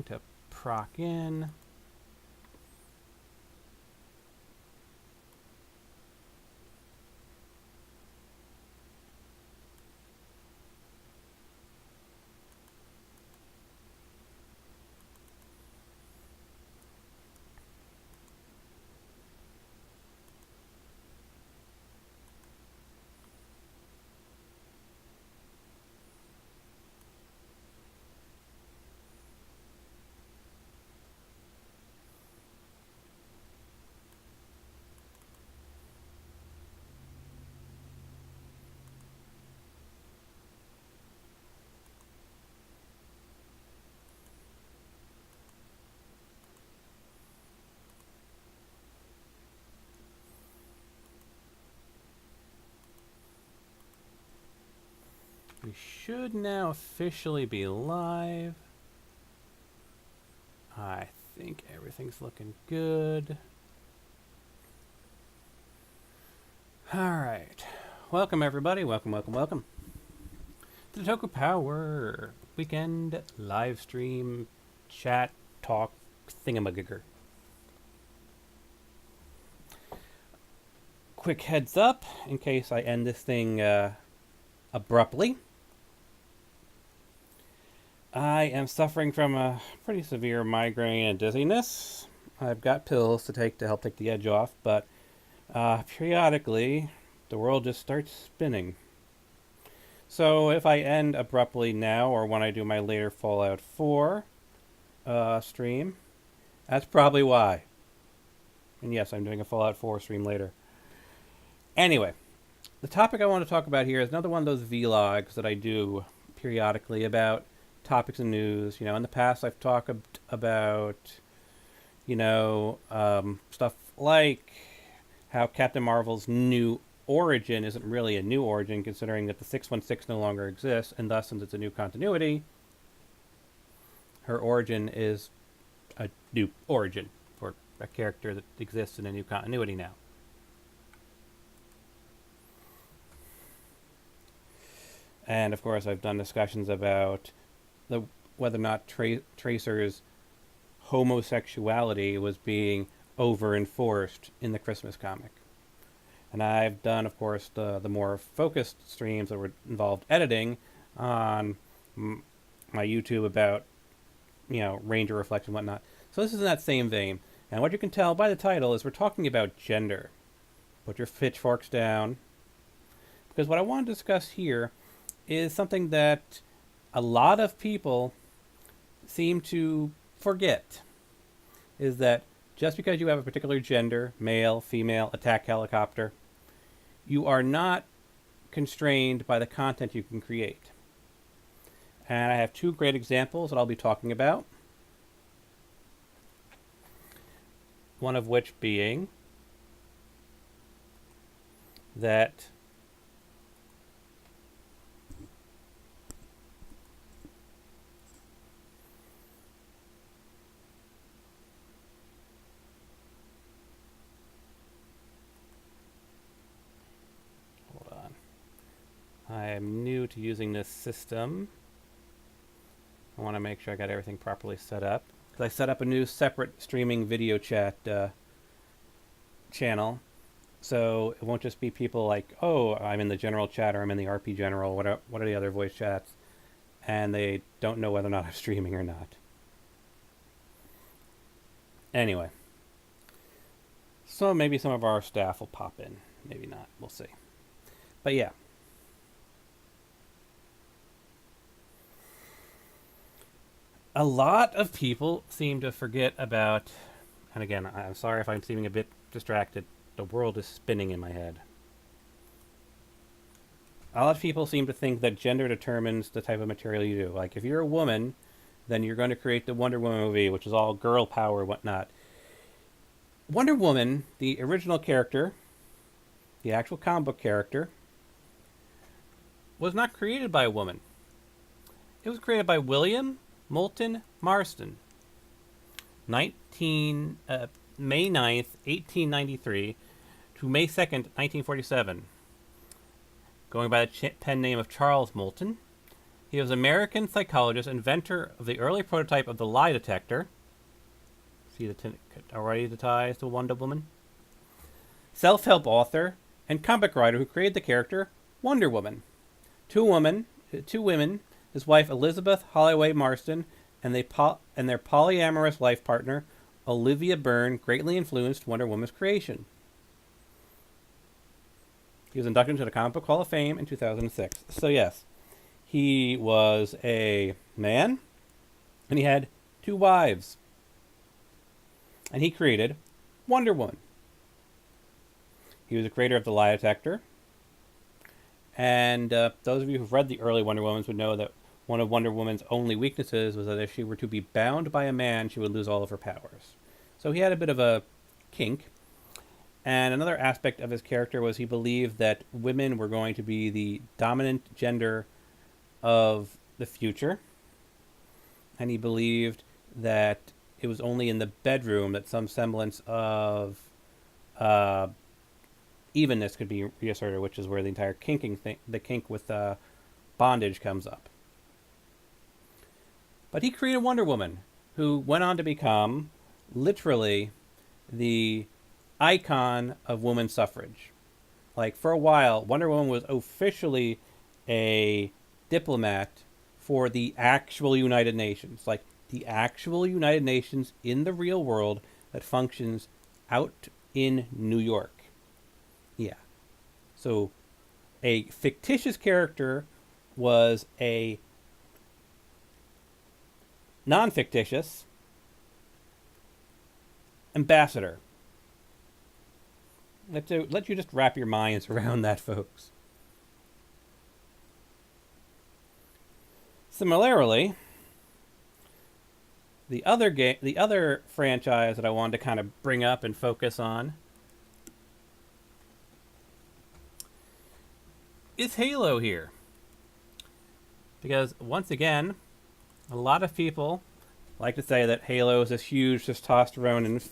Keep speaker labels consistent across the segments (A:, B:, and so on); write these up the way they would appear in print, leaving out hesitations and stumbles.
A: to proc in. We should now officially be live. I think everything's looking good. Alright. Welcome everybody. Welcome to the Toku Power weekend live stream chat talk thingamagigger. Quick heads up in case I end this thing abruptly. I am suffering from a pretty severe migraine and dizziness. I've got pills to take to help take the edge off, but periodically the world just starts spinning. So if I end abruptly now or when I do my later Fallout 4 stream, that's probably why. And yes, I'm doing a Fallout 4 stream later. Anyway, the topic I want to talk about here is another one of those vlogs that I do periodically about topics and news. You know, in the past I've talked about, stuff like how Captain Marvel's new origin isn't really a new origin, considering that the 616 no longer exists, and thus, since it's a new continuity, her origin is a new origin for a character that exists in a new continuity now. And of course, I've done discussions about whether or not Tracer's homosexuality was being over-enforced in the Christmas comic. And I've done, of course, the more focused streams that were involved editing on my YouTube about, Ranger Reflection and whatnot. So this is in that same vein. And what you can tell by the title is we're talking about gender. Put your pitchforks down. Because what I want to discuss here is something that a lot of people seem to forget. Is that just because you have a particular gender, male, female, attack helicopter, you are not constrained by the content you can create. And I have two great examples that I'll be talking about. One of which being that I am new to using this system. I want to make sure I got everything properly set up. Because I set up a new separate streaming video chat channel. So it won't just be people like, oh, I'm in the general chat or I'm in the RP general, what are the other voice chats? And they don't know whether or not I'm streaming or not. Anyway. So maybe some of our staff will pop in. Maybe not. We'll see. But yeah. A lot of people seem to forget about, and again, I'm sorry if I'm seeming a bit distracted. The world is spinning in my head. A lot of people seem to think that gender determines the type of material you do. Like, if you're a woman, then you're going to create the Wonder Woman movie, which is all girl power and whatnot. Wonder Woman, the original character, the actual comic book character, was not created by a woman. It was created by William Moulton Marston, May 9th, 1893 to May 2nd, 1947. Going by the pen name of Charles Moulton, He was an American psychologist, inventor of the early prototype of the lie detector. See already the ties to Wonder Woman? Self-help author and comic writer who created the character Wonder Woman. Two women, his wife Elizabeth Holloway Marston, and their polyamorous life partner Olivia Byrne greatly influenced Wonder Woman's creation. He was inducted into the Comic Book Hall of Fame in 2006. So yes, he was a man, and he had two wives. And he created Wonder Woman. He was the creator of the lie detector. And those of you who've read the early Wonder Womans would know that one of Wonder Woman's only weaknesses was that if she were to be bound by a man, she would lose all of her powers. So he had a bit of a kink. And another aspect of his character was he believed that women were going to be the dominant gender of the future. And he believed that it was only in the bedroom that some semblance of evenness could be reasserted, which is where the entire kinking thing, the kink with bondage comes up. But he created Wonder Woman, who went on to become literally the icon of women's suffrage. Like, for a while, Wonder Woman was officially a diplomat for the actual United Nations. Like, the actual United Nations in the real world that functions out in New York. Yeah. So, a fictitious character was a non-fictitious ambassador. Let you just wrap your minds around that, folks. Similarly, the other franchise that I wanted to kind of bring up and focus on is Halo here. Because once again, a lot of people like to say that Halo is this huge testosterone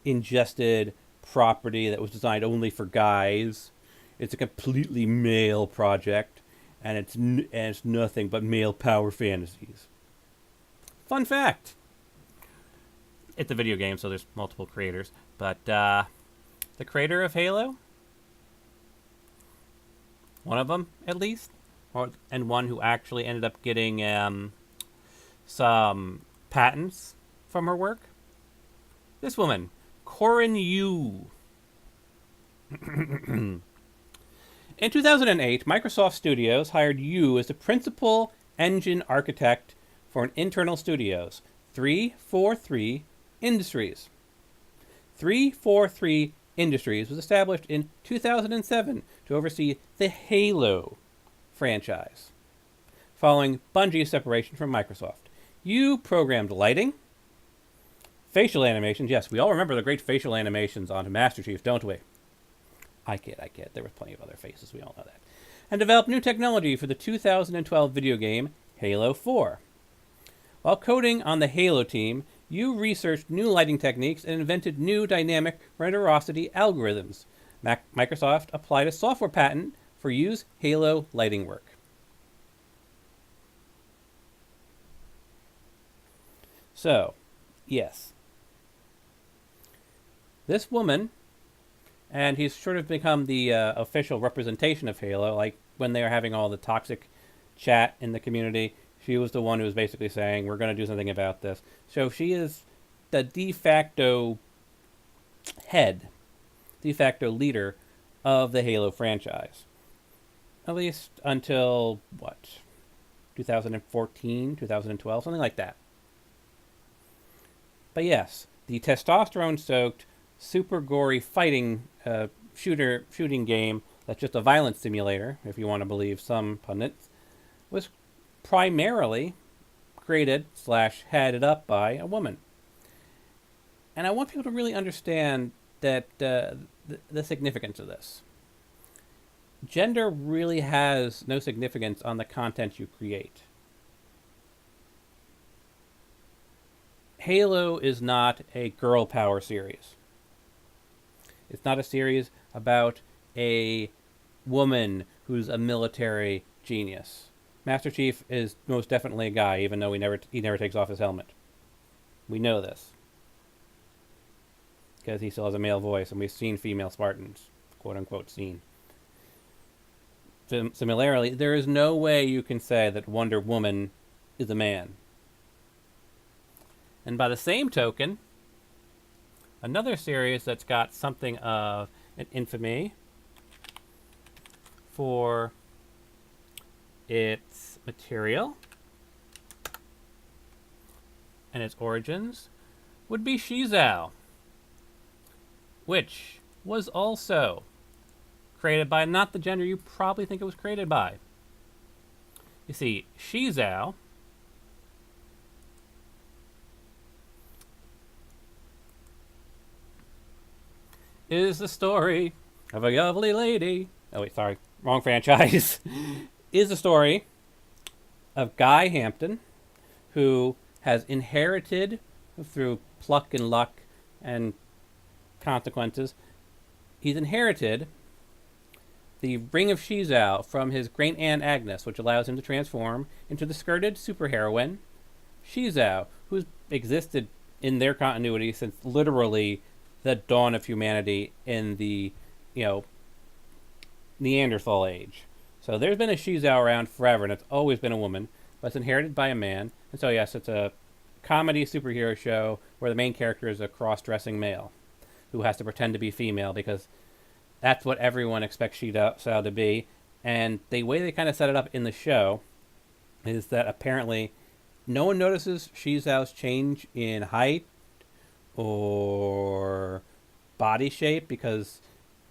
A: ingested property that was designed only for guys. It's a completely male project, and it's nothing but male power fantasies. Fun fact: it's a video game, so there's multiple creators, but the creator of Halo, one of them at least, and one who actually ended up getting some patents from her work. This woman, Corin Yu. In 2008, Microsoft Studios hired Yu as the principal engine architect for an internal studios, 343 Industries. 343 Industries was established in 2007 to oversee the Halo franchise, following Bungie's separation from Microsoft. Yu programmed lighting, facial animations. Yes, we all remember the great facial animations on Master Chief, don't we? I kid. There was plenty of other faces, we all know that. And developed new technology for the 2012 video game Halo 4. While coding on the Halo team, Yu researched new lighting techniques and invented new dynamic renderosity algorithms. Microsoft applied a software patent for Yu's Halo lighting work. So, yes. This woman, and he's sort of become the official representation of Halo, like when they were having all the toxic chat in the community, she was the one who was basically saying, we're going to do something about this. So she is the de facto leader of the Halo franchise. At least until, 2014, 2012, something like that. But yes, the testosterone-soaked, super gory fighting shooting game that's just a violence simulator, if you want to believe some pundits, was primarily created / headed up by a woman. And I want people to really understand that the significance of this. Gender really has no significance on the content you create. Halo is not a girl power series. It's not a series about a woman who's a military genius. Master Chief is most definitely a guy, even though he never takes off his helmet. We know this because he still has a male voice, and we've seen female Spartans, quote unquote, seen. Similarly, there is no way you can say that Wonder Woman is a man. And by the same token, another series that's got something of an infamy for its material and its origins would be Shizou, which was also created by not the gender you probably think it was created by. You see, Shizou is the story of a lovely lady. Oh wait, sorry, wrong franchise. Is the story of Guy Hampton, who has inherited through pluck and luck and consequences. He's inherited the Ring of Shizou from his great aunt Agnes, which allows him to transform into the skirted superheroine Shizou, who's existed in their continuity since literally the dawn of humanity in the, Neanderthal age. So there's been a Shizou around forever, and it's always been a woman, but it's inherited by a man. And so yes, it's a comedy superhero show where the main character is a cross-dressing male who has to pretend to be female because that's what everyone expects Shizou to be. And the way they kind of set it up in the show is that apparently no one notices Shizou's change in height or body shape because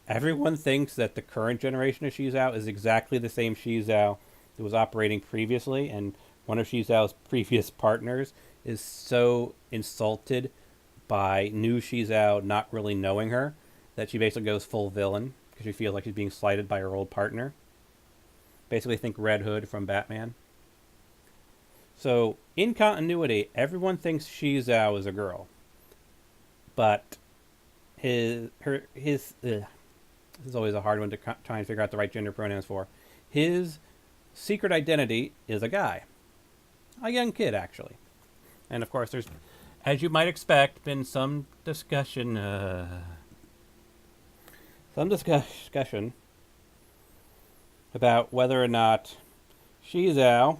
A: everyone thinks that the current generation of Shizou is exactly the same Shizou that was operating previously, and one of Shizou's previous partners is so insulted by new Shizou not really knowing her that she basically goes full villain because she feels like she's being slighted by her old partner. Basically think Red Hood from Batman. So, in continuity, everyone thinks Shizou is a girl. But this is always a hard one to try and figure out the right gender pronouns for. His secret identity is a guy. A young kid, actually. And of course, there's, as you might expect, been some discussion about whether or not Shizou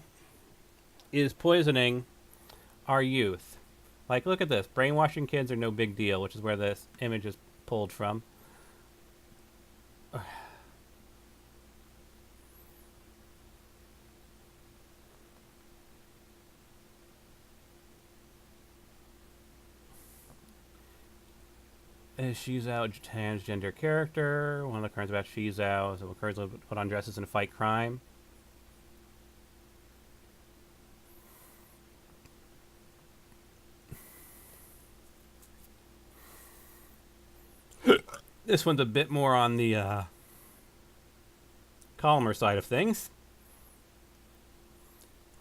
A: is poisoning our youth. Like, look at this. Brainwashing kids are no big deal, which is where this image is pulled from. Is Shizou a transgender character? One of the cards about Shizou is it occurs to put on dresses and fight crime. This one's a bit more on the calmer side of things.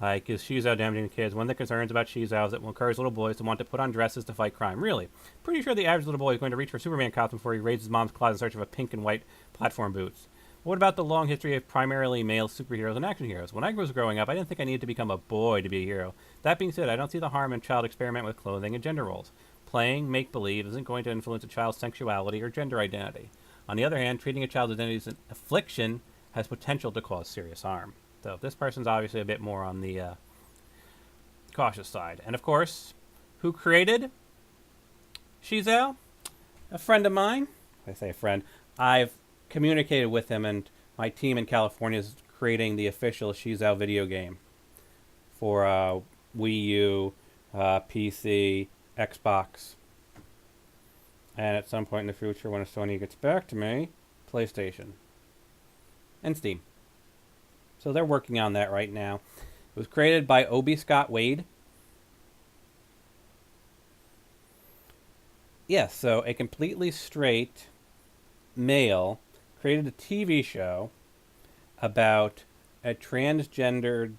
A: Like, is Shizou damaging the kids? One of the concerns about Shizou is that it will encourage little boys to want to put on dresses to fight crime. Really? Pretty sure the average little boy is going to reach for Superman costume before he raids his mom's closet in search of a pink and white platform boots. What about the long history of primarily male superheroes and action heroes? When I was growing up, I didn't think I needed to become a boy to be a hero. That being said, I don't see the harm in child experiment with clothing and gender roles. Playing make-believe isn't going to influence a child's sexuality or gender identity. On the other hand, treating a child's identity as an affliction has potential to cause serious harm. So this person's obviously a bit more on the cautious side. And of course, who created Shizou? A friend of mine. I say a friend. I've communicated with him, and my team in California is creating the official Shizou video game for Wii U, PC, Xbox, and at some point in the future, when Sony gets back to me, PlayStation and Steam. So they're working on that right now. It was created by Obi Scott Wade. Yes, so a completely straight male created a TV show about a transgendered,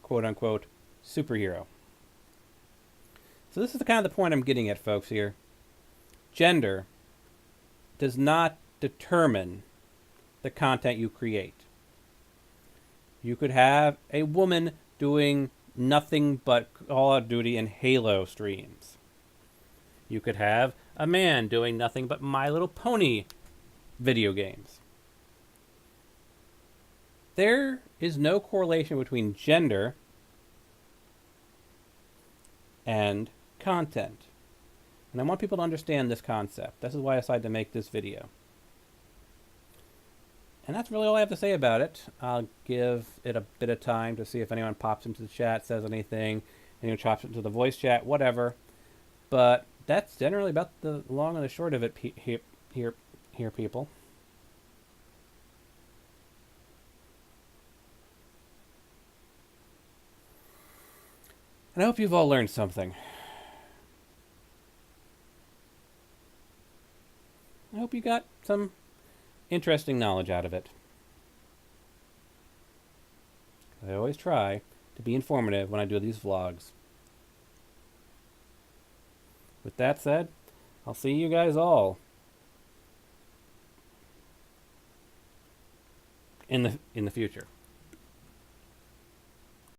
A: quote-unquote, superhero. So this is the kind of the point I'm getting at, folks, here. Gender does not determine the content you create. You could have a woman doing nothing but Call of Duty and Halo streams. You could have a man doing nothing but My Little Pony video games. There is no correlation between gender and content. And I want people to understand this concept. This is why I decided to make this video. And that's really all I have to say about it. I'll give it a bit of time to see if anyone pops into the chat, says anything, anyone chops into the voice chat, whatever. But that's generally about the long and the short of it here, people. And I hope you've all learned something. I hope you got some interesting knowledge out of it. I always try to be informative when I do these vlogs. With that said, I'll see you guys all in the future.